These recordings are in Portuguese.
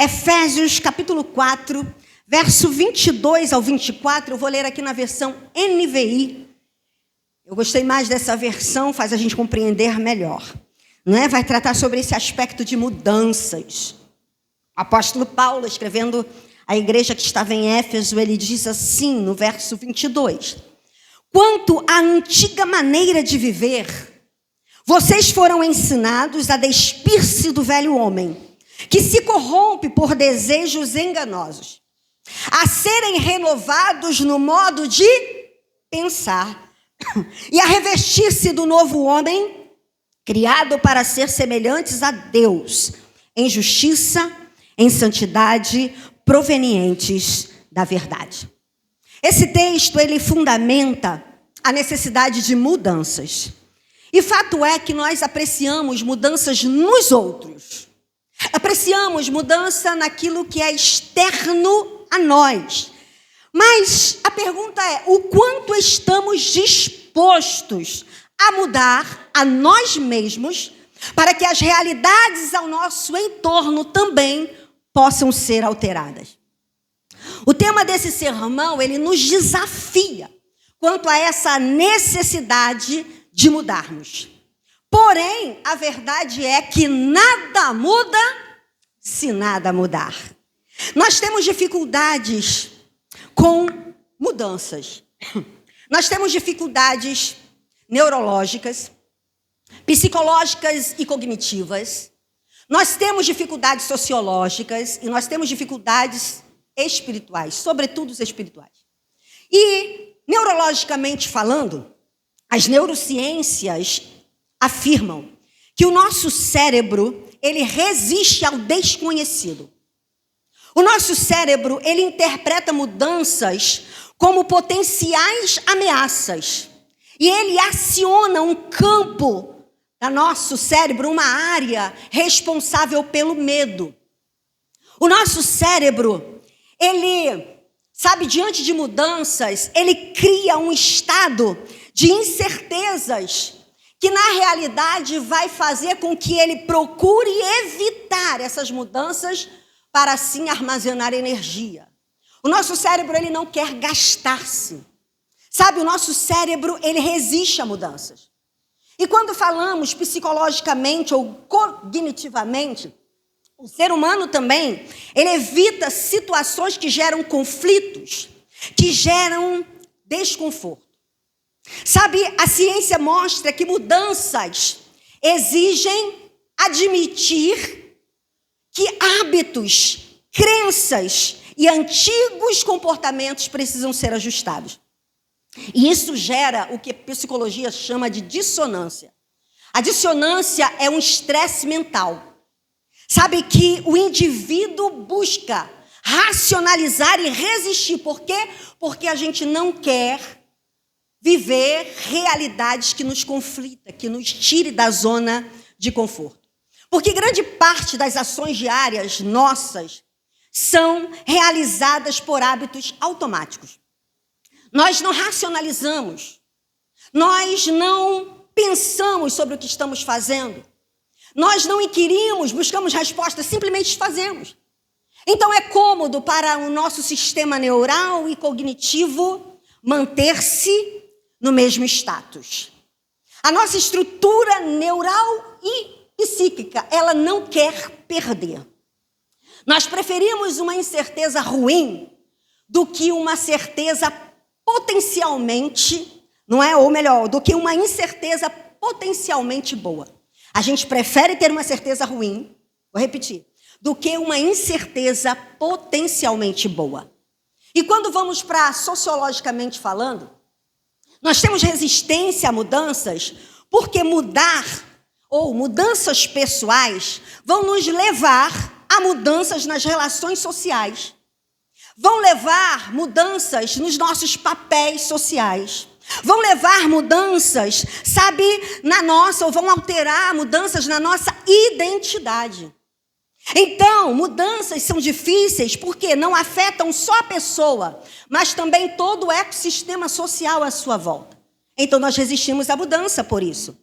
Efésios capítulo 4, verso 22 ao 24, eu vou ler aqui na versão NVI. Eu gostei mais dessa versão, faz a gente compreender melhor. Não é? Vai tratar sobre esse aspecto de mudanças. O apóstolo Paulo, escrevendo à igreja que estava em Éfeso, ele diz assim, no verso 22. Quanto à antiga maneira de viver, vocês foram ensinados a despir-se do velho homem, que se corrompe por desejos enganosos, a serem renovados no modo de pensar e a revestir-se do novo homem, criado para ser semelhantes a Deus, em justiça, em santidade, provenientes da verdade. Esse texto, ele fundamenta a necessidade de mudanças. E fato é que nós apreciamos mudanças nos outros. Apreciamos mudança naquilo que é externo a nós. Mas a pergunta é, o quanto estamos dispostos a mudar a nós mesmos para que as realidades ao nosso entorno também possam ser alteradas? O tema desse sermão, ele nos desafia quanto a essa necessidade de mudarmos. Porém, a verdade é que nada muda se nada mudar. Nós temos dificuldades com mudanças. Nós temos dificuldades neurológicas, psicológicas e cognitivas. Nós temos dificuldades sociológicas e nós temos dificuldades espirituais, sobretudo os espirituais. E, neurologicamente falando, as neurociências afirmam que o nosso cérebro, ele resiste ao desconhecido. O nosso cérebro, ele interpreta mudanças como potenciais ameaças. E ele aciona um campo do nosso cérebro, uma área responsável pelo medo. O nosso cérebro, ele, diante de mudanças, ele cria um estado de incertezas que, na realidade, vai fazer com que ele procure evitar essas mudanças para, assim, armazenar energia. O nosso cérebro, ele não quer gastar-se. O nosso cérebro, ele resiste a mudanças. E quando falamos psicologicamente ou cognitivamente, o ser humano também, ele evita situações que geram conflitos, que geram desconforto. A ciência mostra que mudanças exigem admitir que hábitos, crenças e antigos comportamentos precisam ser ajustados. E isso gera o que a psicologia chama de dissonância. A dissonância é um estresse mental. Que o indivíduo busca racionalizar e resistir. Por quê? Porque a gente não quer viver realidades que nos conflitam, que nos tire da zona de conforto. Porque grande parte das ações diárias nossas são realizadas por hábitos automáticos. Nós não racionalizamos, nós não pensamos sobre o que estamos fazendo, nós não inquirimos, buscamos respostas, simplesmente fazemos. Então é cômodo para o nosso sistema neural e cognitivo manter-se no mesmo status. A nossa estrutura neural e psíquica, ela não quer perder. Nós preferimos uma incerteza ruim do que uma certeza potencialmente, não é? Ou melhor, do que uma incerteza potencialmente boa. A gente prefere ter uma certeza ruim, vou repetir, do que uma incerteza potencialmente boa. E quando vamos para sociologicamente falando, nós temos resistência a mudanças, porque mudar ou mudanças pessoais vão nos levar a mudanças nas relações sociais. Vão levar mudanças nos nossos papéis sociais. Vão levar mudanças, na nossa, ou vão alterar mudanças na nossa identidade. Então, mudanças são difíceis porque não afetam só a pessoa, mas também todo o ecossistema social à sua volta. Então, nós resistimos à mudança por isso.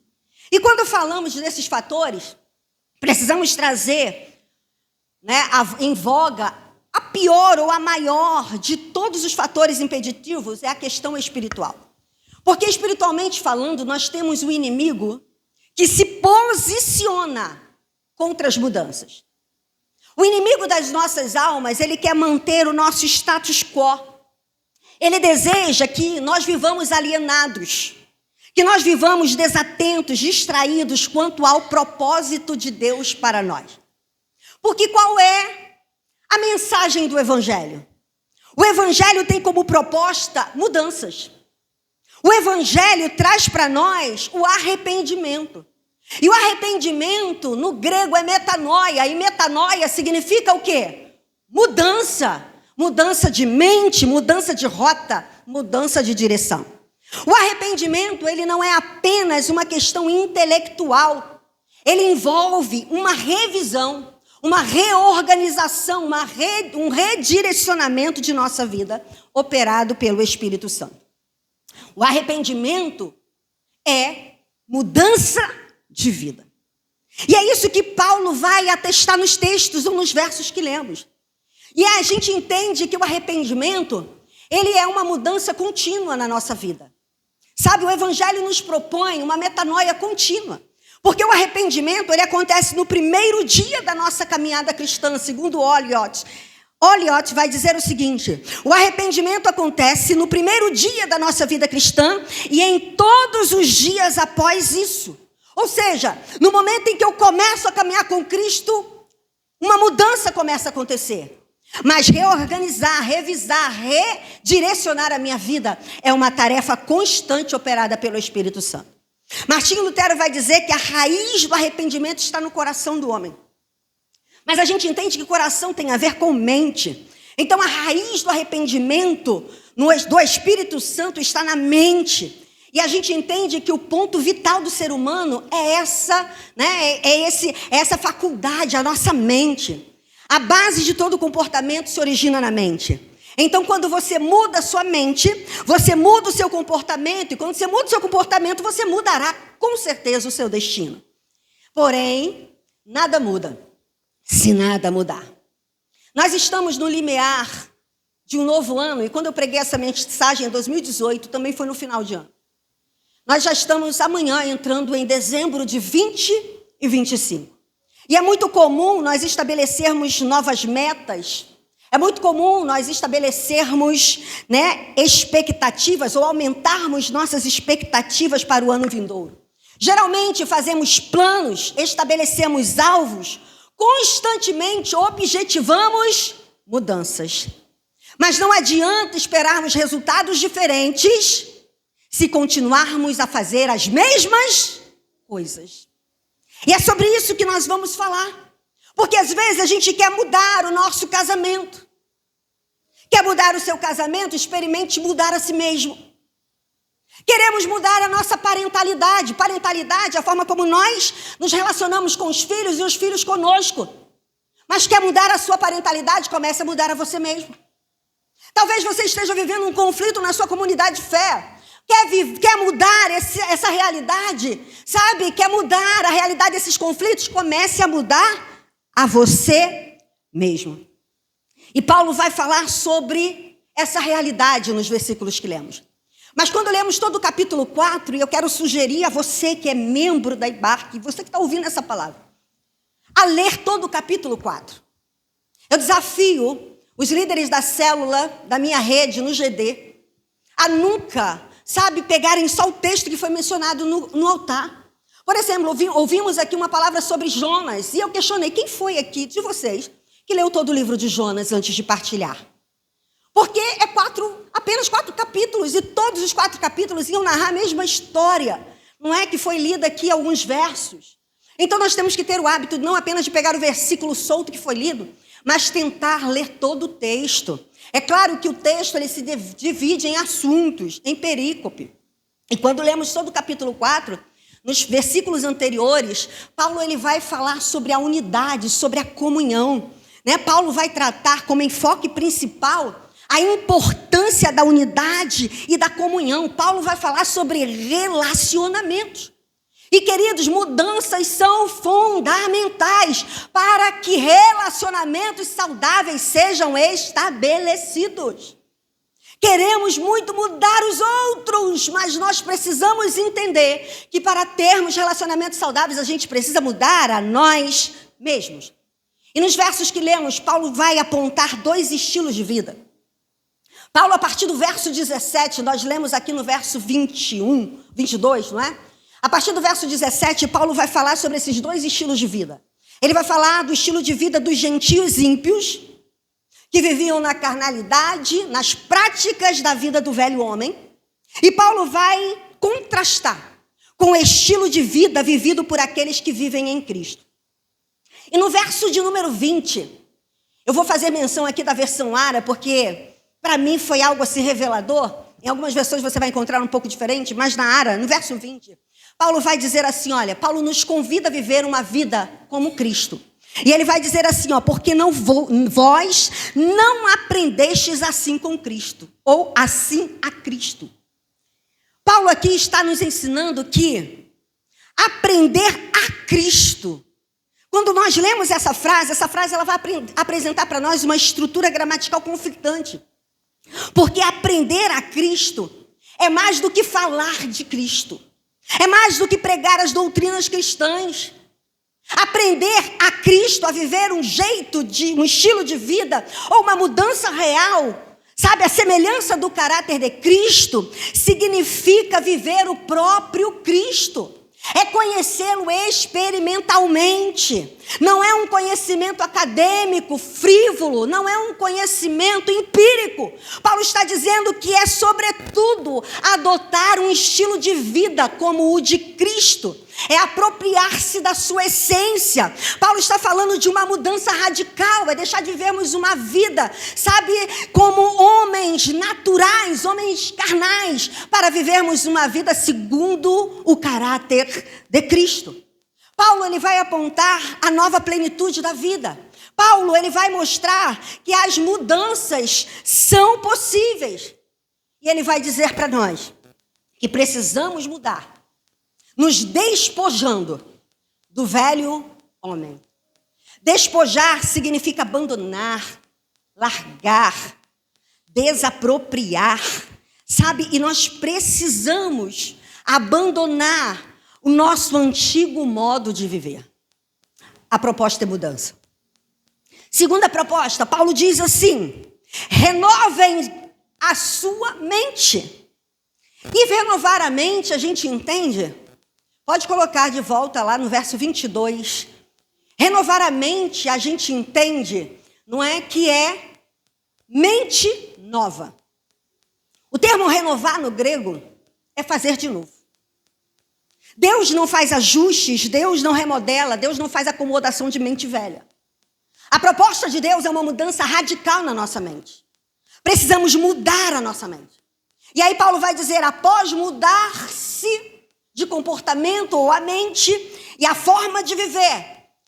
E quando falamos desses fatores, precisamos trazer né, em voga, a pior ou a maior de todos os fatores impeditivos é a questão espiritual. Porque espiritualmente falando, nós temos o inimigo que se posiciona contra as mudanças. O inimigo das nossas almas, ele quer manter o nosso status quo. Ele deseja que nós vivamos alienados, que nós vivamos desatentos, distraídos quanto ao propósito de Deus para nós. Porque qual é a mensagem do Evangelho? O Evangelho tem como proposta mudanças. O Evangelho traz para nós o arrependimento. E o arrependimento, no grego, é metanoia. E metanoia significa o quê? Mudança. Mudança de mente, mudança de rota, mudança de direção. O arrependimento, ele não é apenas uma questão intelectual. Ele envolve uma revisão, uma reorganização, um redirecionamento de nossa vida, operado pelo Espírito Santo. O arrependimento é mudança de vida. E é isso que Paulo vai atestar nos textos ou nos versos que lemos. E a gente entende que o arrependimento, ele é uma mudança contínua na nossa vida. Sabe, o Evangelho nos propõe uma metanoia contínua. Porque o arrependimento, ele acontece no primeiro dia da nossa caminhada cristã, segundo Oliot. Oliot vai dizer o seguinte: o arrependimento acontece no primeiro dia da nossa vida cristã e em todos os dias após isso. Ou seja, no momento em que eu começo a caminhar com Cristo, uma mudança começa a acontecer. Mas reorganizar, revisar, redirecionar a minha vida é uma tarefa constante operada pelo Espírito Santo. Martinho Lutero vai dizer que a raiz do arrependimento está no coração do homem. Mas a gente entende que coração tem a ver com mente. Então a raiz do arrependimento do Espírito Santo está na mente. E a gente entende que o ponto vital do ser humano é essa, né? Essa faculdade, a nossa mente. A base de todo comportamento se origina na mente. Então, quando você muda a sua mente, você muda o seu comportamento. E quando você muda o seu comportamento, você mudará com certeza o seu destino. Porém, nada muda se nada mudar. Nós estamos no limiar de um novo ano. E quando eu preguei essa mensagem em 2018, também foi no final de ano. Nós já estamos amanhã entrando em dezembro de 2025. E é muito comum nós estabelecermos novas metas. É muito comum nós estabelecermos, né, expectativas ou aumentarmos nossas expectativas para o ano vindouro. Geralmente fazemos planos, estabelecemos alvos, constantemente objetivamos mudanças. Mas não adianta esperarmos resultados diferentes se continuarmos a fazer as mesmas coisas. E é sobre isso que nós vamos falar. Porque às vezes a gente quer mudar o nosso casamento. Quer mudar o seu casamento? Experimente mudar a si mesmo. Queremos mudar a nossa parentalidade. Parentalidade é a forma como nós nos relacionamos com os filhos e os filhos conosco. Mas quer mudar a sua parentalidade? Comece a mudar a você mesmo. Talvez você esteja vivendo um conflito na sua comunidade de fé. Quer mudar essa realidade? Sabe? Quer mudar a realidade desses conflitos? Comece a mudar a você mesmo. E Paulo vai falar sobre essa realidade nos versículos que lemos. Mas quando lemos todo o capítulo 4, e eu quero sugerir a você que é membro da IBARC, você que está ouvindo essa palavra, a ler todo o capítulo 4. Eu desafio os líderes da célula, da minha rede, no GD, a nunca, pegarem só o texto que foi mencionado no altar. Por exemplo, ouvimos aqui uma palavra sobre Jonas, e eu questionei, quem foi aqui de vocês que leu todo o livro de Jonas antes de partilhar? Porque apenas 4 capítulos, e todos os 4 capítulos iam narrar a mesma história. Não é que foi lida aqui alguns versos. Então nós temos que ter o hábito não apenas de pegar o versículo solto que foi lido, mas tentar ler todo o texto. É claro que o texto ele se divide em assuntos, em perícope. E quando lemos todo o capítulo 4, nos versículos anteriores, Paulo ele vai falar sobre a unidade, sobre a comunhão. Né? Paulo vai tratar como enfoque principal a importância da unidade e da comunhão. Paulo vai falar sobre relacionamentos. E, queridos, mudanças são fundamentais para que relacionamentos saudáveis sejam estabelecidos. Queremos muito mudar os outros, mas nós precisamos entender que para termos relacionamentos saudáveis, a gente precisa mudar a nós mesmos. E nos versos que lemos, Paulo vai apontar 2 estilos de vida. Paulo, a partir do verso 17, nós lemos aqui no verso 22, não é? A partir do verso 17, Paulo vai falar sobre esses 2 estilos de vida. Ele vai falar do estilo de vida dos gentios ímpios, que viviam na carnalidade, nas práticas da vida do velho homem. E Paulo vai contrastar com o estilo de vida vivido por aqueles que vivem em Cristo. E no verso de número 20, eu vou fazer menção aqui da versão Ara, porque para mim foi algo assim revelador. Em algumas versões você vai encontrar um pouco diferente, mas na Ara, no verso 20, Paulo vai dizer assim, olha, Paulo nos convida a viver uma vida como Cristo. E ele vai dizer assim, ó, porque vós não aprendestes assim com Cristo, ou assim a Cristo. Paulo aqui está nos ensinando que aprender a Cristo. Quando nós lemos essa frase ela vai apresentar para nós uma estrutura gramatical conflitante. Porque aprender a Cristo é mais do que falar de Cristo. É mais do que pregar as doutrinas cristãs. Aprender a Cristo, a viver um estilo de vida ou uma mudança real, sabe, a semelhança do caráter de Cristo, significa viver o próprio Cristo. É conhecê-lo experimentalmente. Não é um conhecimento acadêmico, frívolo, não é um conhecimento empírico. Paulo está dizendo que é, sobretudo, adotar um estilo de vida como o de Cristo. É apropriar-se da sua essência. Paulo está falando de uma mudança radical, é deixar de vivermos uma vida, sabe, como homens naturais, homens carnais, para vivermos uma vida segundo o caráter de Cristo. Paulo, ele vai apontar a nova plenitude da vida. Paulo, ele vai mostrar que as mudanças são possíveis. E ele vai dizer para nós que precisamos mudar, nos despojando do velho homem. Despojar significa abandonar, largar, desapropriar, sabe? E nós precisamos abandonar o nosso antigo modo de viver. A proposta é mudança. Segunda proposta, Paulo diz assim: renovem a sua mente. E renovar a mente, a gente entende? Pode colocar de volta lá no verso 22. Renovar a mente, a gente entende, não é que é mente nova. O termo renovar no grego é fazer de novo. Deus não faz ajustes, Deus não remodela, Deus não faz acomodação de mente velha. A proposta de Deus é uma mudança radical na nossa mente. Precisamos mudar a nossa mente. E aí Paulo vai dizer, após mudar-se de comportamento ou a mente e a forma de viver,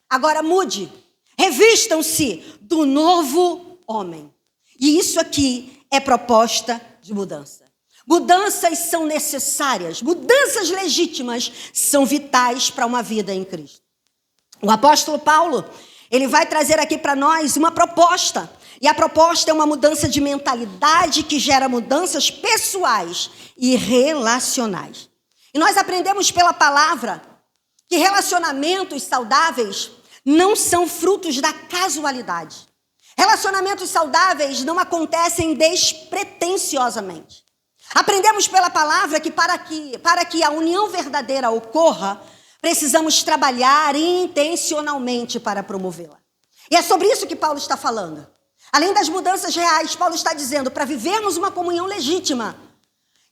agora mude, revistam-se do novo homem. E isso aqui é proposta de mudança. Mudanças são necessárias, mudanças legítimas são vitais para uma vida em Cristo. O apóstolo Paulo, ele vai trazer aqui para nós uma proposta. E a proposta é uma mudança de mentalidade que gera mudanças pessoais e relacionais. E nós aprendemos pela palavra que relacionamentos saudáveis não são frutos da casualidade. Relacionamentos saudáveis não acontecem despretensiosamente. Aprendemos pela palavra que para que a união verdadeira ocorra, precisamos trabalhar intencionalmente para promovê-la. E é sobre isso que Paulo está falando. Além das mudanças reais, Paulo está dizendo, para vivermos uma comunhão legítima,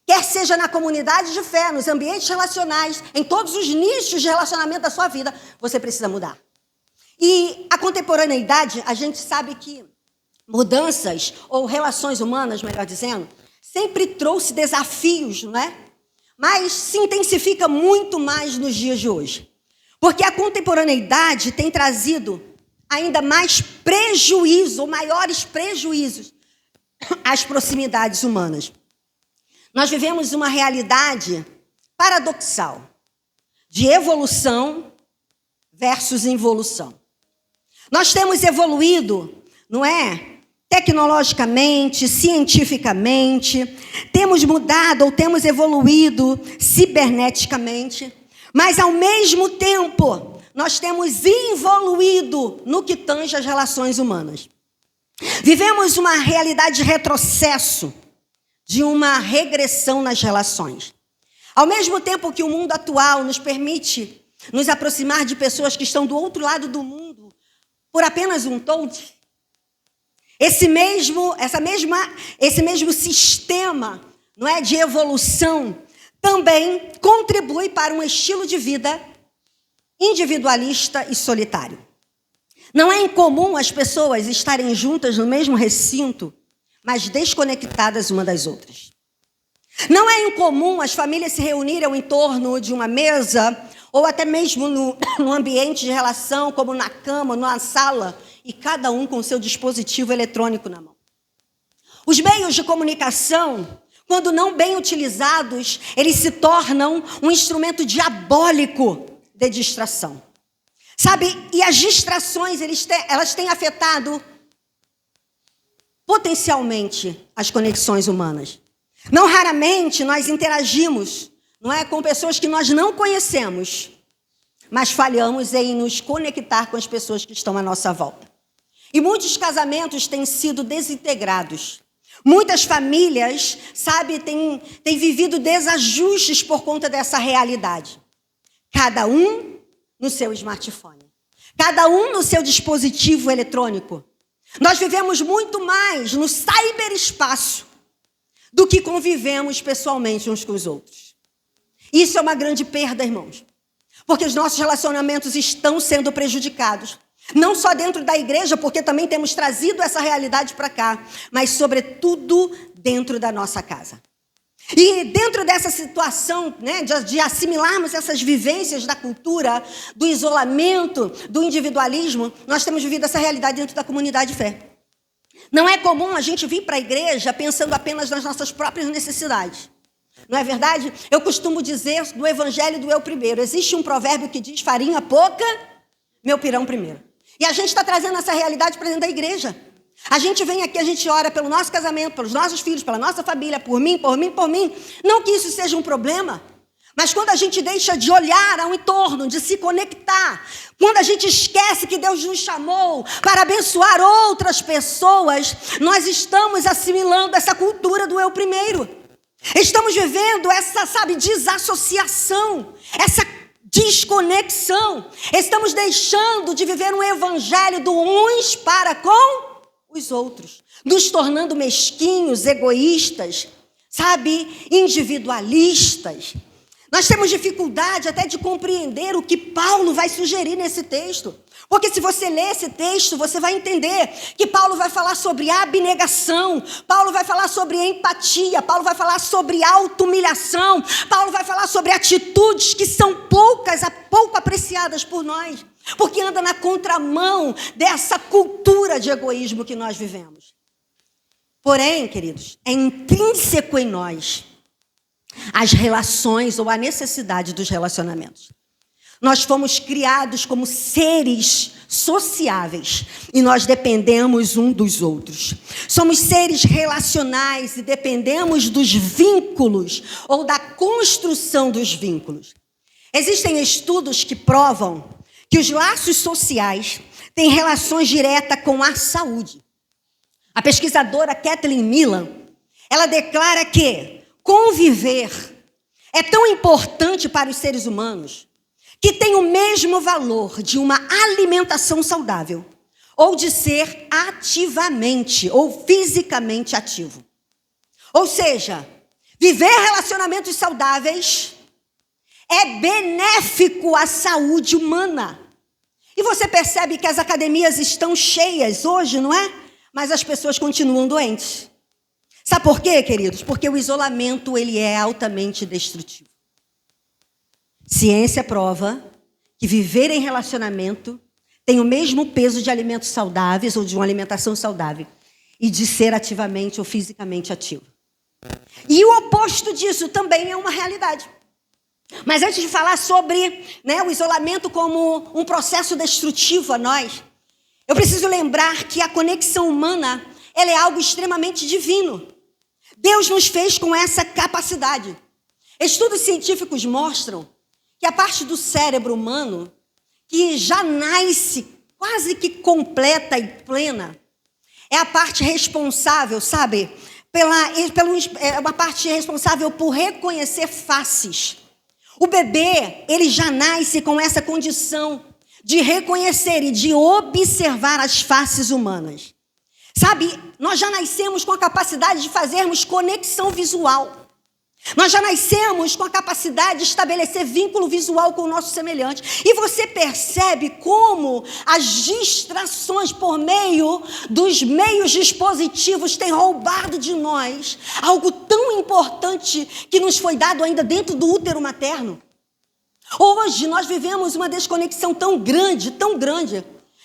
quer seja na comunidade de fé, nos ambientes relacionais, em todos os nichos de relacionamento da sua vida, você precisa mudar. E a contemporaneidade, a gente sabe que mudanças, ou relações humanas, melhor dizendo, sempre trouxe desafios, não é? Mas se intensifica muito mais nos dias de hoje. Porque a contemporaneidade tem trazido ainda mais prejuízo, ou maiores prejuízos às proximidades humanas. Nós vivemos uma realidade paradoxal de evolução versus involução. Nós temos evoluído, não é? Tecnologicamente, cientificamente, temos mudado ou temos evoluído ciberneticamente, mas ao mesmo tempo nós temos evoluído no que tange as relações humanas. Vivemos uma realidade de retrocesso, de uma regressão nas relações. Ao mesmo tempo que o mundo atual nos permite nos aproximar de pessoas que estão do outro lado do mundo por apenas um toque, esse mesmo sistema, não é, de evolução também contribui para um estilo de vida individualista e solitário. Não é incomum as pessoas estarem juntas no mesmo recinto, mas desconectadas uma das outras. Não é incomum as famílias se reunirem em torno de uma mesa, ou até mesmo no ambiente de relação, como na cama, numa sala, e cada um com seu dispositivo eletrônico na mão. Os meios de comunicação, quando não bem utilizados, eles se tornam um instrumento diabólico de distração. Sabe? E as distrações, elas têm afetado potencialmente as conexões humanas. Não raramente nós interagimos, não é, com pessoas que nós não conhecemos, mas falhamos em nos conectar com as pessoas que estão à nossa volta. E muitos casamentos têm sido desintegrados. Muitas famílias, sabe, têm vivido desajustes por conta dessa realidade. Cada um no seu smartphone. Cada um no seu dispositivo eletrônico. Nós vivemos muito mais no ciberespaço do que convivemos pessoalmente uns com os outros. Isso é uma grande perda, irmãos. Porque os nossos relacionamentos estão sendo prejudicados. Não só dentro da igreja, porque também temos trazido essa realidade para cá, mas sobretudo dentro da nossa casa. E dentro dessa situação, né, de assimilarmos essas vivências da cultura, do isolamento, do individualismo, nós temos vivido essa realidade dentro da comunidade de fé. Não é comum a gente vir para a igreja pensando apenas nas nossas próprias necessidades. Não é verdade? Eu costumo dizer do evangelho do eu primeiro. Existe um provérbio que diz farinha pouca, meu pirão primeiro. E a gente está trazendo essa realidade para dentro da igreja. A gente vem aqui, a gente ora pelo nosso casamento, pelos nossos filhos, pela nossa família, por mim. Não que isso seja um problema, mas quando a gente deixa de olhar ao entorno, de se conectar, quando a gente esquece que Deus nos chamou para abençoar outras pessoas, nós estamos assimilando essa cultura do eu primeiro. Estamos vivendo essa, desassociação, essa desconexão. Estamos deixando de viver um evangelho do uns para com os outros, nos tornando mesquinhos, egoístas, individualistas. Nós temos dificuldade até de compreender o que Paulo vai sugerir nesse texto. Porque se você ler esse texto, você vai entender que Paulo vai falar sobre abnegação, Paulo vai falar sobre empatia, Paulo vai falar sobre auto-humilhação, Paulo vai falar sobre atitudes que são pouco apreciadas por nós, porque anda na contramão dessa cultura de egoísmo que nós vivemos. Porém, queridos, é intrínseco em nós as relações ou a necessidade dos relacionamentos. Nós fomos criados como seres sociáveis e nós dependemos um dos outros. Somos seres relacionais e dependemos dos vínculos ou da construção dos vínculos. Existem estudos que provam que os laços sociais têm relações diretas com a saúde. A pesquisadora Kathleen Millan, ela declara que conviver é tão importante para os seres humanos que tem o mesmo valor de uma alimentação saudável ou de ser ativamente ou fisicamente ativo. Ou seja, viver relacionamentos saudáveis é benéfico à saúde humana. E você percebe que as academias estão cheias hoje, não é? Mas as pessoas continuam doentes. Sabe por quê, queridos? Porque o isolamento, ele é altamente destrutivo. Ciência prova que viver em relacionamento tem o mesmo peso de alimentos saudáveis ou de uma alimentação saudável e de ser ativamente ou fisicamente ativo. E o oposto disso também é uma realidade. Mas antes de falar sobre, o isolamento como um processo destrutivo a nós, eu preciso lembrar que a conexão humana, ela é algo extremamente divino. Deus nos fez com essa capacidade. Estudos científicos mostram que a parte do cérebro humano, que já nasce quase que completa e plena, é a parte responsável, sabe? Uma parte responsável por reconhecer faces. O bebê, ele já nasce com essa condição de reconhecer e de observar as faces humanas. Sabe, nós já nascemos com a capacidade de fazermos conexão visual. Nós já nascemos com a capacidade de estabelecer vínculo visual com o nosso semelhante. E você percebe como as distrações por meio dos meios dispositivos têm roubado de nós algo tão importante que nos foi dado ainda dentro do útero materno. Hoje nós vivemos uma desconexão tão grande,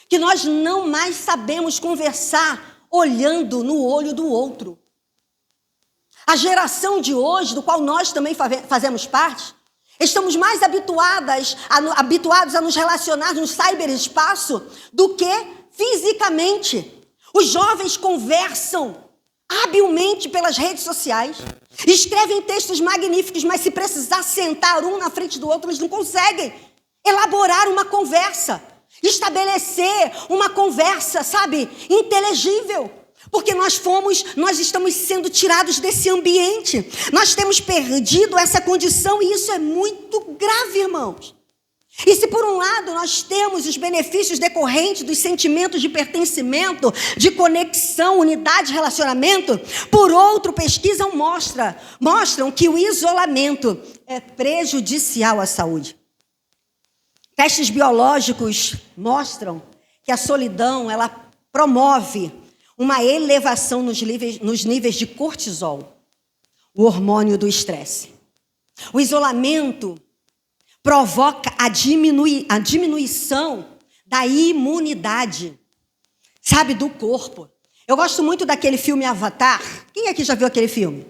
que nós não mais sabemos conversar olhando no olho do outro. A geração de hoje, do qual nós também fazemos parte, estamos mais habituados a nos relacionar no cyberespaço do que fisicamente. Os jovens conversam habilmente pelas redes sociais, escrevem textos magníficos, mas se precisar sentar um na frente do outro, eles não conseguem elaborar uma conversa, estabelecer uma conversa, sabe, inteligível. Porque nós estamos sendo tirados desse ambiente. Nós temos perdido essa condição e isso é muito grave, irmãos. E se por um lado nós temos os benefícios decorrentes dos sentimentos de pertencimento, de conexão, unidade, relacionamento, por outro, pesquisas mostram que o isolamento é prejudicial à saúde. Testes biológicos mostram que a solidão, ela promove uma elevação nos níveis de cortisol, o hormônio do estresse. O isolamento provoca a diminuição da imunidade, sabe, do corpo. Eu gosto muito daquele filme Avatar. Quem aqui já viu aquele filme?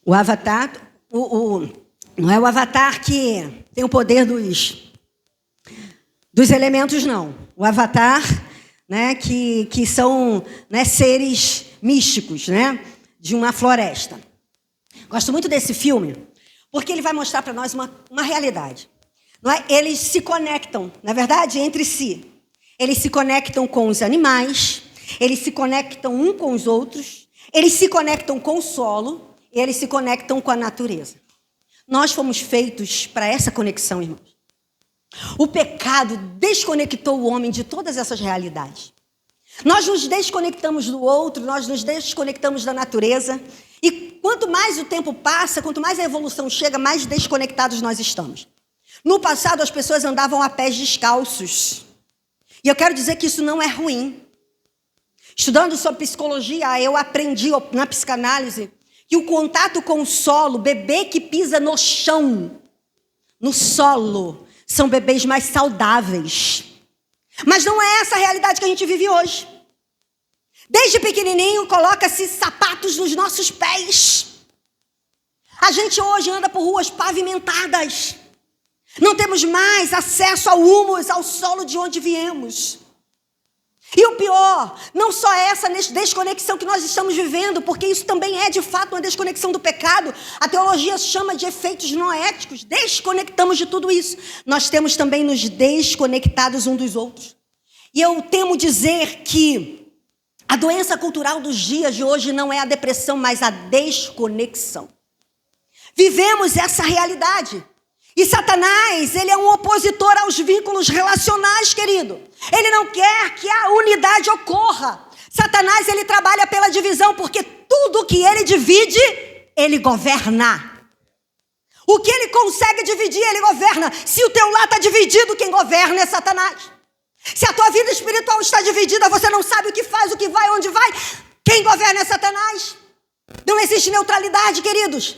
O Avatar, não é o Avatar que tem o poder dos elementos, não. O Avatar, que são seres místicos, de uma floresta. Gosto muito desse filme, porque ele vai mostrar para nós uma realidade. Não é? Eles se conectam, na verdade, entre si. Eles se conectam com os animais, eles se conectam uns com os outros, eles se conectam com o solo, e eles se conectam com a natureza. Nós fomos feitos para essa conexão, irmãos. O pecado desconectou o homem de todas essas realidades. Nós nos desconectamos do outro, nós nos desconectamos da natureza. E quanto mais o tempo passa, quanto mais a evolução chega, mais desconectados nós estamos. No passado, as pessoas andavam a pés descalços. E eu quero dizer que isso não é ruim. Estudando sobre psicologia, eu aprendi na psicanálise que o contato com o solo, bebê que pisa no chão, no solo, são bebês mais saudáveis. Mas não é essa a realidade que a gente vive hoje. Desde pequenininho, coloca-se sapatos nos nossos pés. A gente hoje anda por ruas pavimentadas. Não temos mais acesso ao humus, ao solo de onde viemos. E o pior, não só essa desconexão que nós estamos vivendo, porque isso também é de fato uma desconexão do pecado. A teologia chama de efeitos noéticos. Desconectamos de tudo isso. Nós temos também nos desconectados uns dos outros. E eu temo dizer que a doença cultural dos dias de hoje não é a depressão, mas a desconexão. Vivemos essa realidade. E Satanás, ele é um opositor aos vínculos relacionais, querido. Ele não quer que a unidade ocorra. Satanás, ele trabalha pela divisão, porque tudo que ele divide, ele governa. O que ele consegue dividir, ele governa. Se o teu lar está dividido, quem governa é Satanás. Se a tua vida espiritual está dividida, você não sabe o que faz, o que vai, onde vai, quem governa é Satanás. Não existe neutralidade, queridos.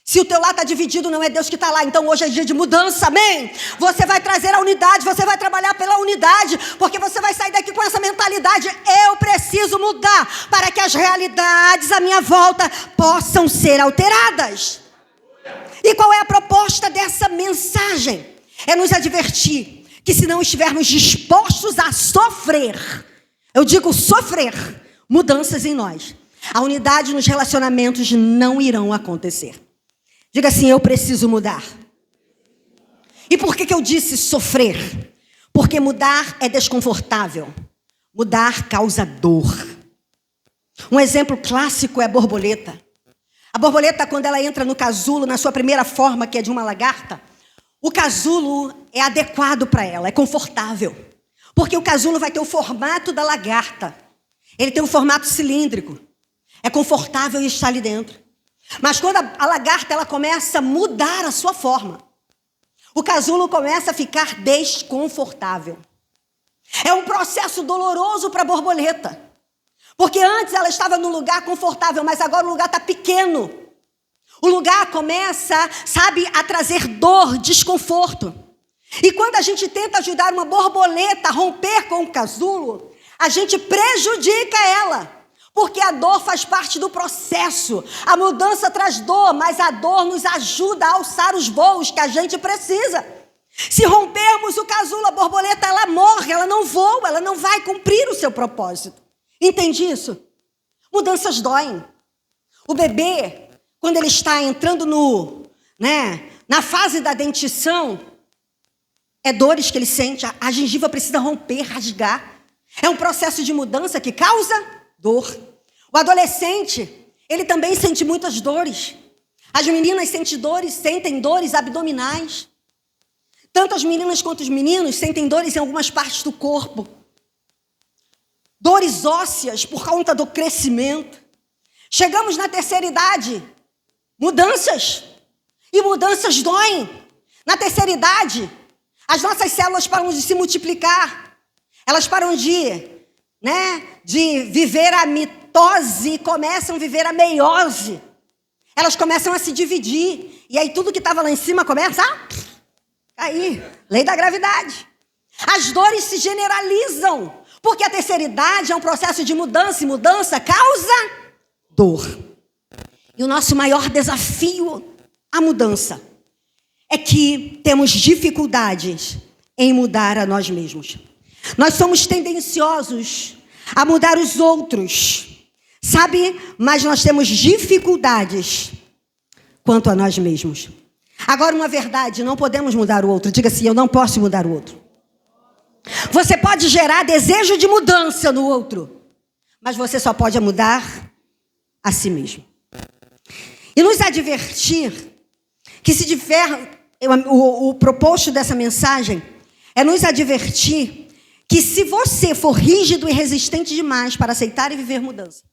Se o teu lar está dividido, não é Deus que está lá. Então hoje é dia de mudança, amém? Você vai trazer a unidade, você vai trabalhar pela unidade, porque você vai sair daqui com essa mentalidade. Eu preciso mudar para que as realidades à minha volta possam ser alteradas. E qual é a proposta dessa mensagem? É nos advertir que se não estivermos dispostos a sofrer, eu digo sofrer, mudanças em nós, a unidade nos relacionamentos não irão acontecer. Diga assim, eu preciso mudar. E por que eu disse sofrer? Porque mudar é desconfortável. Mudar causa dor. Um exemplo clássico é a borboleta. A borboleta, quando ela entra no casulo, na sua primeira forma, que é de uma lagarta, o casulo é adequado para ela, é confortável. Porque o casulo vai ter o formato da lagarta. Ele tem um formato cilíndrico. É confortável estar ali dentro. Mas quando a lagarta ela começa a mudar a sua forma, o casulo começa a ficar desconfortável. É um processo doloroso para a borboleta. Porque antes ela estava num lugar confortável, mas agora o lugar está pequeno. O lugar começa, a trazer dor, desconforto. E quando a gente tenta ajudar uma borboleta a romper com o casulo, a gente prejudica ela. Porque a dor faz parte do processo. A mudança traz dor, mas a dor nos ajuda a alçar os voos que a gente precisa. Se rompermos o casulo, a borboleta ela morre, ela não voa, ela não vai cumprir o seu propósito. Entende isso? Mudanças doem. O bebê, quando ele está entrando na fase da dentição, é dores que ele sente, a gengiva precisa romper, rasgar. É um processo de mudança que causa dor. O adolescente, ele também sente muitas dores. As meninas sentem dores abdominais. Tanto as meninas quanto os meninos sentem dores em algumas partes do corpo. Dores ósseas por conta do crescimento. Chegamos na terceira idade, mudanças. E mudanças doem. Na terceira idade, as nossas células param de se multiplicar. Elas param de viver a mitose e começam a viver a meiose. Elas começam a se dividir. E aí tudo que estava lá em cima começa a cair. Lei da gravidade. As dores se generalizam. Porque a terceira idade é um processo de mudança. E mudança causa dor. E o nosso maior desafio à mudança é que temos dificuldades em mudar a nós mesmos. Nós somos tendenciosos a mudar os outros, mas nós temos dificuldades quanto a nós mesmos. Agora, uma verdade, não podemos mudar o outro. Diga assim, eu não posso mudar o outro. Você pode gerar desejo de mudança no outro, mas você só pode mudar a si mesmo. E nos advertir que o proposto dessa mensagem é nos advertir que se você for rígido e resistente demais para aceitar e viver mudança,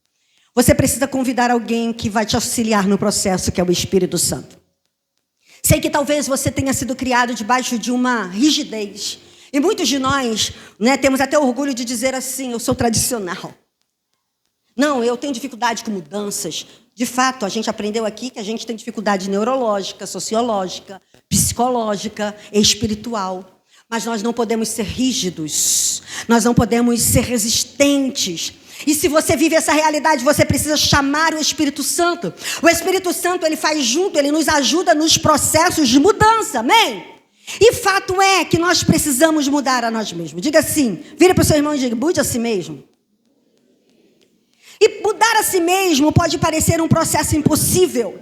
você precisa convidar alguém que vai te auxiliar no processo, que é o Espírito Santo. Sei que talvez você tenha sido criado debaixo de uma rigidez. E muitos de nós, temos até orgulho de dizer assim, eu sou tradicional. Não, eu tenho dificuldade com mudanças. De fato, a gente aprendeu aqui que a gente tem dificuldade neurológica, sociológica, psicológica, espiritual. Mas nós não podemos ser rígidos. Nós não podemos ser resistentes. E se você vive essa realidade, você precisa chamar o Espírito Santo. O Espírito Santo, ele faz junto, ele nos ajuda nos processos de mudança, amém? E fato é que nós precisamos mudar a nós mesmos. Diga assim, vira para o seu irmão e diga, mude a si mesmo. E mudar a si mesmo pode parecer um processo impossível.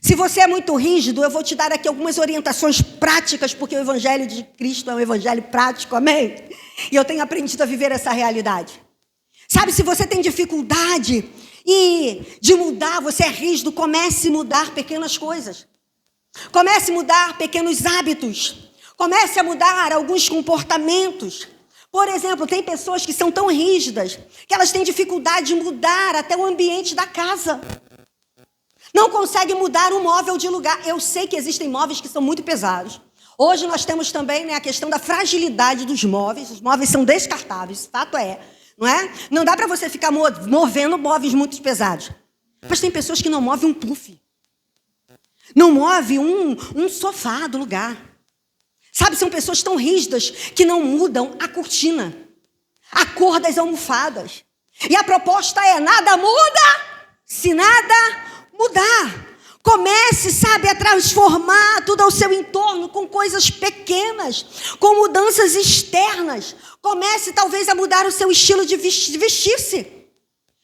Se você é muito rígido, eu vou te dar aqui algumas orientações práticas, porque o Evangelho de Cristo é um evangelho prático, amém? E eu tenho aprendido a viver essa realidade. Se você tem dificuldade de mudar, você é rígido, comece a mudar pequenas coisas. Comece a mudar pequenos hábitos. Comece a mudar alguns comportamentos. Por exemplo, tem pessoas que são tão rígidas que elas têm dificuldade de mudar até o ambiente da casa. Não conseguem mudar um móvel de lugar. Eu sei que existem móveis que são muito pesados. Hoje nós temos também a questão da fragilidade dos móveis. Os móveis são descartáveis, fato é. Não é? Não dá para você ficar movendo móveis muito pesados. Mas tem pessoas que não movem um puff. Não move um sofá do lugar. São pessoas tão rígidas que não mudam a cortina, a cor das almofadas. E a proposta é, nada muda se nada mudar. Comece, sabe, a transformar tudo ao seu entorno com coisas pequenas, com mudanças externas. Comece talvez a mudar o seu estilo de vestir-se.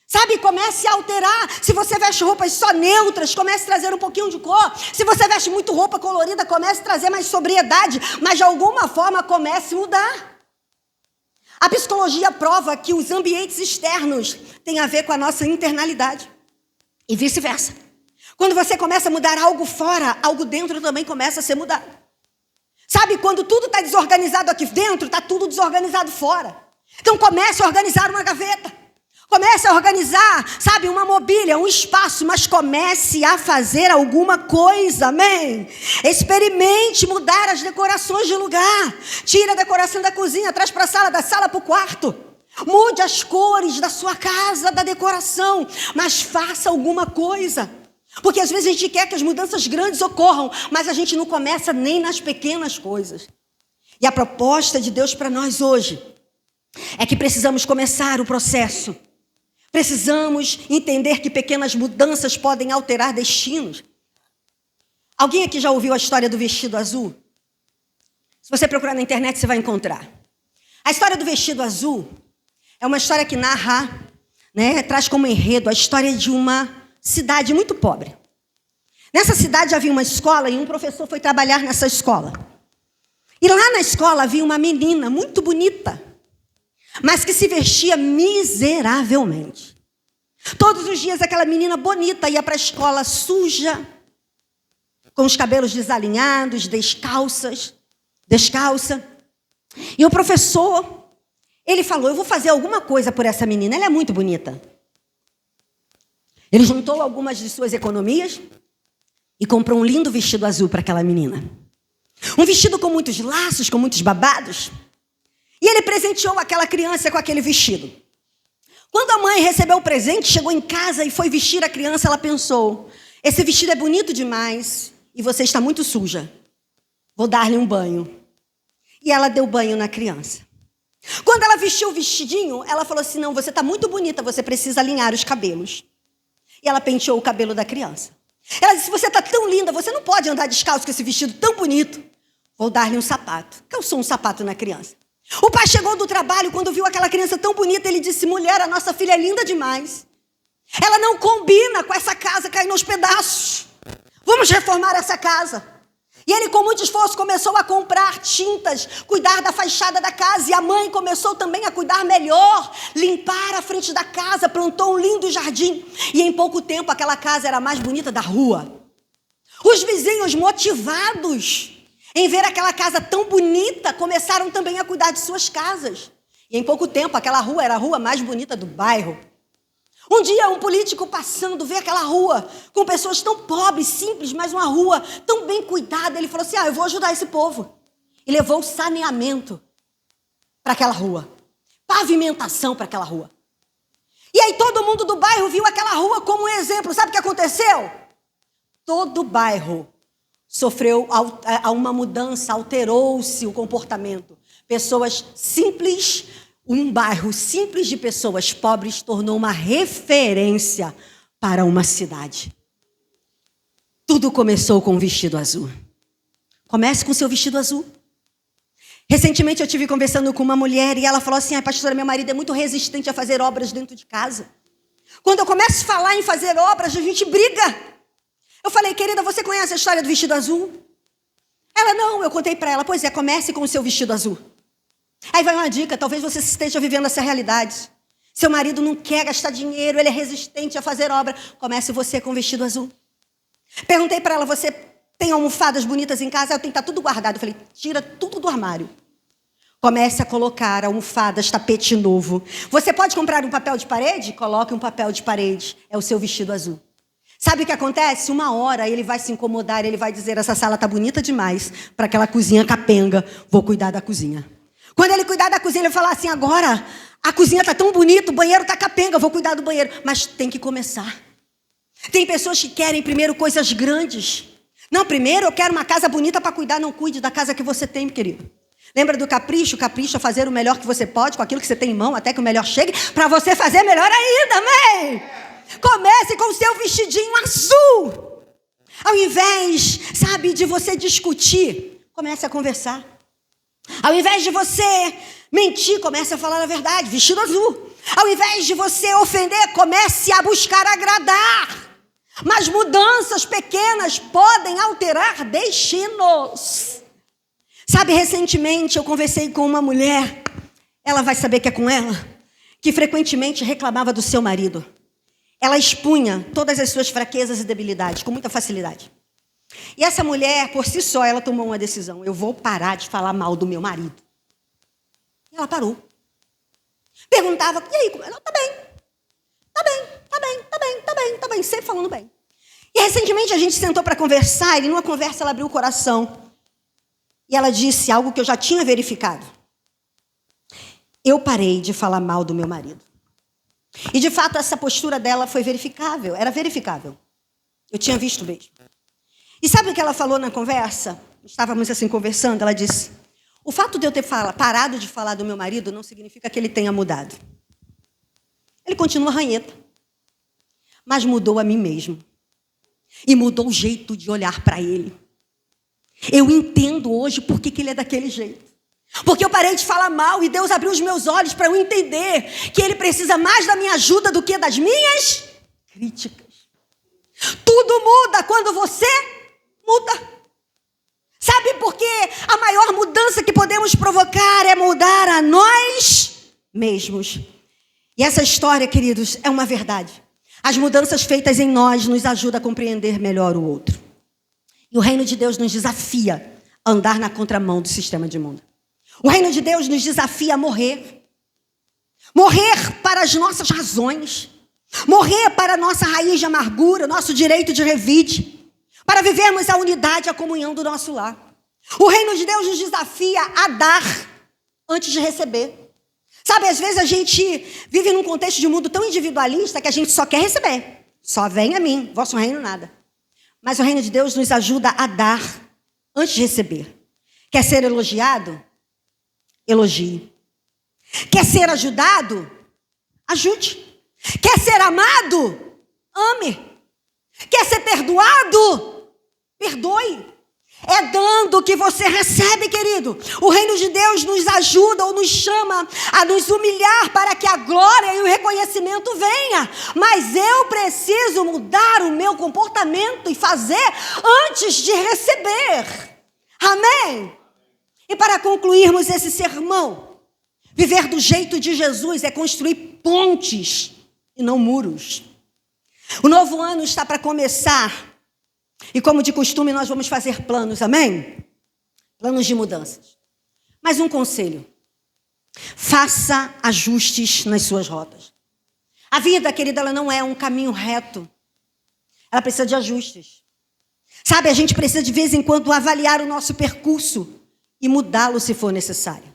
Sabe, comece a alterar. Se você veste roupas só neutras, comece a trazer um pouquinho de cor. Se você veste muito roupa colorida, comece a trazer mais sobriedade. Mas de alguma forma comece a mudar. A psicologia prova que os ambientes externos têm a ver com a nossa internalidade. E vice-versa. Quando você começa a mudar algo fora, algo dentro também começa a ser mudado. Sabe, quando tudo está desorganizado aqui dentro, está tudo desorganizado fora. Então comece a organizar uma gaveta. Comece a organizar, sabe, uma mobília, um espaço, mas comece a fazer alguma coisa, amém? Experimente mudar as decorações de lugar. Tira a decoração da cozinha, traz para a sala, da sala para o quarto. Mude as cores da sua casa, da decoração, mas faça alguma coisa. Porque às vezes a gente quer que as mudanças grandes ocorram, mas a gente não começa nem nas pequenas coisas. E a proposta de Deus para nós hoje é que precisamos começar o processo. Precisamos entender que pequenas mudanças podem alterar destinos. Alguém aqui já ouviu a história do vestido azul? Se você procurar na internet, você vai encontrar. A história do vestido azul é uma história que narra, traz como enredo a história de uma cidade muito pobre. Nessa cidade havia uma escola e um professor foi trabalhar nessa escola. E lá na escola havia uma menina muito bonita, mas que se vestia miseravelmente. Todos os dias aquela menina bonita ia para a escola suja, com os cabelos desalinhados, descalça. E o professor, ele falou, eu vou fazer alguma coisa por essa menina, ela é muito bonita. Ele juntou algumas de suas economias e comprou um lindo vestido azul para aquela menina. Um vestido com muitos laços, com muitos babados. E ele presenteou aquela criança com aquele vestido. Quando a mãe recebeu o presente, chegou em casa e foi vestir a criança, ela pensou, esse vestido é bonito demais e você está muito suja. Vou dar-lhe um banho. E ela deu banho na criança. Quando ela vestiu o vestidinho, ela falou assim, não, você está muito bonita, você precisa alinhar os cabelos. E ela penteou o cabelo da criança. Ela disse, você está tão linda, você não pode andar descalço com esse vestido tão bonito. Vou dar-lhe um sapato. Calçou um sapato na criança. O pai chegou do trabalho, quando viu aquela criança tão bonita, ele disse, mulher, a nossa filha é linda demais. Ela não combina com essa casa caindo aos pedaços. Vamos reformar essa casa. E ele, com muito esforço, começou a comprar tintas, cuidar da fachada da casa. E a mãe começou também a cuidar melhor, limpar a frente da casa, plantou um lindo jardim. E em pouco tempo, aquela casa era a mais bonita da rua. Os vizinhos, motivados em ver aquela casa tão bonita, começaram também a cuidar de suas casas. E em pouco tempo, aquela rua era a rua mais bonita do bairro. Um dia, um político passando, vê aquela rua com pessoas tão pobres, simples, mas uma rua tão bem cuidada. Ele falou assim, eu vou ajudar esse povo. E levou saneamento para aquela rua. Pavimentação para aquela rua. E aí todo mundo do bairro viu aquela rua como um exemplo. Sabe o que aconteceu? Todo o bairro sofreu uma mudança, alterou-se o comportamento. Pessoas simples, um bairro simples de pessoas pobres tornou uma referência para uma cidade. Tudo começou com um vestido azul. Comece com o seu vestido azul. Recentemente eu estive conversando com uma mulher e ela falou assim, pastora, meu marido é muito resistente a fazer obras dentro de casa. Quando eu começo a falar em fazer obras, a gente briga. Eu falei, querida, você conhece a história do vestido azul? Ela, não, eu contei para ela, pois é, comece com o seu vestido azul. Aí vai uma dica, talvez você esteja vivendo essa realidade. Seu marido não quer gastar dinheiro, ele é resistente a fazer obra. Comece você com o vestido azul. Perguntei para ela, você tem almofadas bonitas em casa? Eu tenho que estar tudo guardado. Eu falei, tira tudo do armário. Comece a colocar almofadas, tapete novo. Você pode comprar um papel de parede? Coloque um papel de parede, é o seu vestido azul. Sabe o que acontece? Uma hora ele vai se incomodar, ele vai dizer, essa sala está bonita demais para aquela cozinha capenga, vou cuidar da cozinha. Quando ele cuidar da cozinha, ele vai falar assim, agora a cozinha está tão bonita, o banheiro está capenga, vou cuidar do banheiro. Mas tem que começar. Tem pessoas que querem primeiro coisas grandes. Não, primeiro eu quero uma casa bonita para cuidar, não cuide da casa que você tem, querido. Lembra do capricho? Capricho é fazer o melhor que você pode com aquilo que você tem em mão, até que o melhor chegue, para você fazer melhor ainda, amém? Comece com o seu vestidinho azul. Ao invés, sabe, de você discutir, comece a conversar. Ao invés de você mentir, comece a falar a verdade, vestido azul. Ao invés de você ofender, comece a buscar agradar. Mas mudanças pequenas podem alterar destinos. Sabe, recentemente eu conversei com uma mulher, ela vai saber que é com ela, que frequentemente reclamava do seu marido. Ela expunha todas as suas fraquezas e debilidades com muita facilidade. E essa mulher, por si só, ela tomou uma decisão: eu vou parar de falar mal do meu marido. E ela parou. Perguntava, e aí, ela tá bem, sempre falando bem. E recentemente a gente sentou para conversar, e numa conversa ela abriu o coração. E ela disse algo que eu já tinha verificado. Eu parei de falar mal do meu marido. E de fato essa postura dela foi verificável, era verificável. Eu tinha visto mesmo. E sabe o que ela falou na conversa? Estávamos assim conversando, ela disse: o fato de eu ter parado de falar do meu marido não significa que ele tenha mudado. Ele continua ranheta, mas mudou a mim mesmo. E mudou o jeito de olhar para ele. Eu entendo hoje por que ele é daquele jeito. Porque eu parei de falar mal e Deus abriu os meus olhos para eu entender que Ele precisa mais da minha ajuda do que das minhas críticas. Tudo muda quando você muda. Sabe por quê? A maior mudança que podemos provocar é mudar a nós mesmos. E essa história, queridos, é uma verdade. As mudanças feitas em nós nos ajudam a compreender melhor o outro. E o reino de Deus nos desafia a andar na contramão do sistema de mundo. O reino de Deus nos desafia a morrer. Morrer para as nossas razões. Morrer para a nossa raiz de amargura, nosso direito de revide. Para vivermos a unidade e a comunhão do nosso lar. O reino de Deus nos desafia a dar antes de receber. Sabe, às vezes a gente vive num contexto de mundo tão individualista que a gente só quer receber. Só vem a mim, vosso reino nada. Mas o reino de Deus nos ajuda a dar antes de receber. Quer ser elogiado? Elogie. Quer ser ajudado? Ajude. Quer ser amado? Ame. Quer ser perdoado? Perdoe. É dando que você recebe, querido. O reino de Deus nos ajuda ou nos chama a nos humilhar para que a glória e o reconhecimento venha. Mas eu preciso mudar o meu comportamento e fazer antes de receber. Amém? E para concluirmos esse sermão, viver do jeito de Jesus é construir pontes e não muros. O novo ano está para começar. E como de costume, nós vamos fazer planos, amém? Planos de mudanças. Mas um conselho: faça ajustes nas suas rotas. A vida, querida, ela não é um caminho reto. Ela precisa de ajustes. Sabe, a gente precisa de vez em quando avaliar o nosso percurso e mudá-lo se for necessário.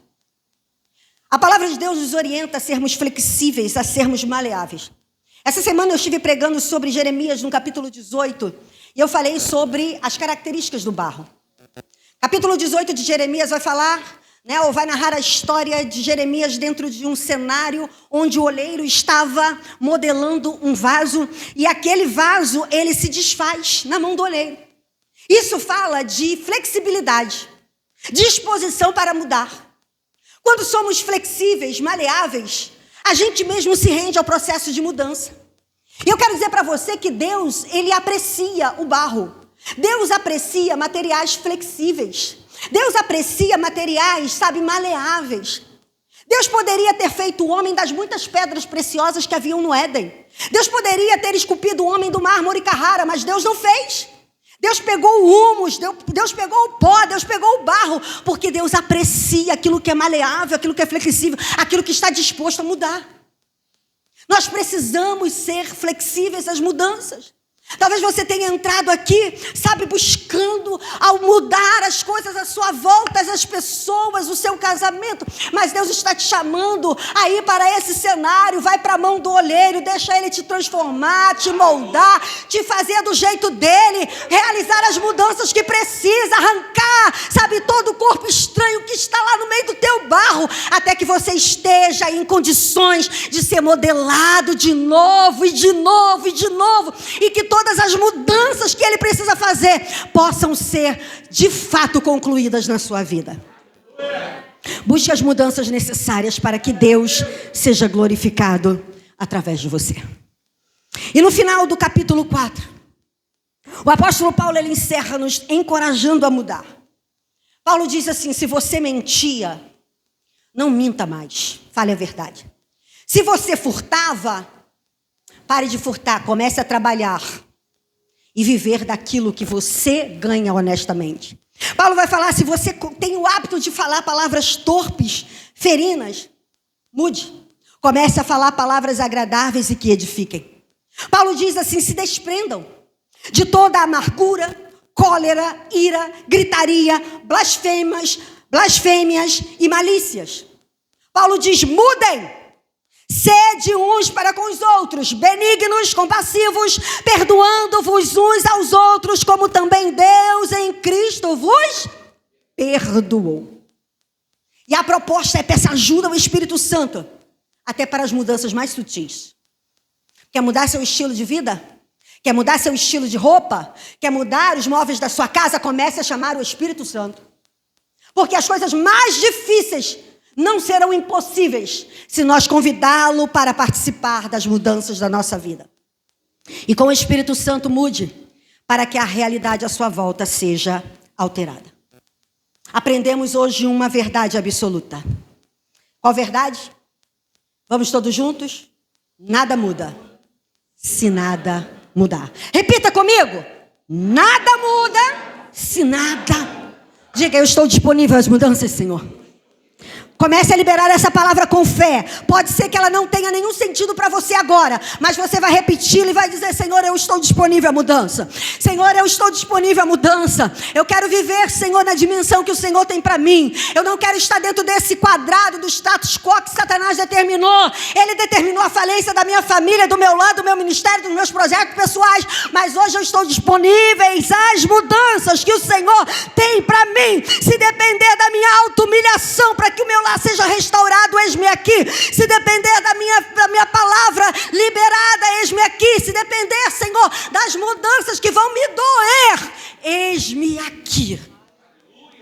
A palavra de Deus nos orienta a sermos flexíveis, a sermos maleáveis. Essa semana eu estive pregando sobre Jeremias no capítulo 18 e eu falei sobre as características do barro. Capítulo 18 de Jeremias vai falar, ou vai narrar a história de Jeremias dentro de um cenário onde o oleiro estava modelando um vaso e aquele vaso, ele se desfaz na mão do oleiro. Isso fala de flexibilidade, disposição para mudar. Quando somos flexíveis, maleáveis, a gente mesmo se rende ao processo de mudança. E eu quero dizer para você que Deus, Ele aprecia o barro. Deus aprecia materiais flexíveis. Deus aprecia materiais, maleáveis. Deus poderia ter feito o homem das muitas pedras preciosas que haviam no Éden. Deus poderia ter esculpido o homem do mármore Carrara, mas Deus não fez. Deus pegou o humus, Deus pegou o pó, Deus pegou o barro, porque Deus aprecia aquilo que é maleável, aquilo que é flexível, aquilo que está disposto a mudar. Nós precisamos ser flexíveis às mudanças. Talvez você tenha entrado aqui, buscando ao mudar as coisas à sua volta, as pessoas, o seu casamento. Mas Deus está te chamando a ir para esse cenário, vai para a mão do olheiro, deixa Ele te transformar, te moldar, te fazer do jeito dEle, realizar as mudanças que precisa, arrancar, todo o corpo estranho que está lá no meio do teu barro, até que você esteja em condições de ser modelado de novo, e de novo, e de novo, e que todas todas as mudanças que Ele precisa fazer possam ser de fato concluídas na sua vida. Busque as mudanças necessárias para que Deus seja glorificado através de você. E no final do capítulo 4, o apóstolo Paulo, ele encerra nos encorajando a mudar. Paulo diz assim: se você mentia, não minta mais, fale a verdade. Se você furtava, pare de furtar, comece a trabalhar e viver daquilo que você ganha honestamente. Paulo vai falar: se você tem o hábito de falar palavras torpes, ferinas, mude. Comece a falar palavras agradáveis e que edifiquem. Paulo diz assim: se desprendam de toda a amargura, cólera, ira, gritaria, blasfêmias e malícias. Paulo diz: mudem. Sede uns para com os outros, benignos, compassivos, perdoando-vos uns aos outros, como também Deus em Cristo vos perdoou. E a proposta é: peça ajuda ao Espírito Santo, até para as mudanças mais sutis. Quer mudar seu estilo de vida? Quer mudar seu estilo de roupa? Quer mudar os móveis da sua casa? Comece a chamar o Espírito Santo. Porque as coisas mais difíceis não serão impossíveis se nós convidá-lo para participar das mudanças da nossa vida. E com o Espírito Santo, mude para que a realidade à sua volta seja alterada. Aprendemos hoje uma verdade absoluta. Qual verdade? Vamos todos juntos? Nada muda se nada mudar. Repita comigo: nada muda se nada. Diga: eu estou disponível às mudanças, Senhor. Comece a liberar essa palavra com fé. Pode ser que ela não tenha nenhum sentido para você agora, mas você vai repeti-la e vai dizer: Senhor, eu estou disponível à mudança. Senhor, eu estou disponível à mudança. Eu quero viver, Senhor, na dimensão que o Senhor tem para mim. Eu não quero estar dentro desse quadrado do status quo que Satanás determinou. Ele determinou a falência da minha família, do meu lar, do meu ministério, dos meus projetos pessoais. Mas hoje eu estou disponível às mudanças que o Senhor tem para mim. Se depender da minha auto-humilhação para que o meu lar seja restaurado, eis-me aqui. Se depender da minha palavra liberada, eis-me aqui. Se depender, Senhor, das mudanças que vão me doer, eis-me aqui.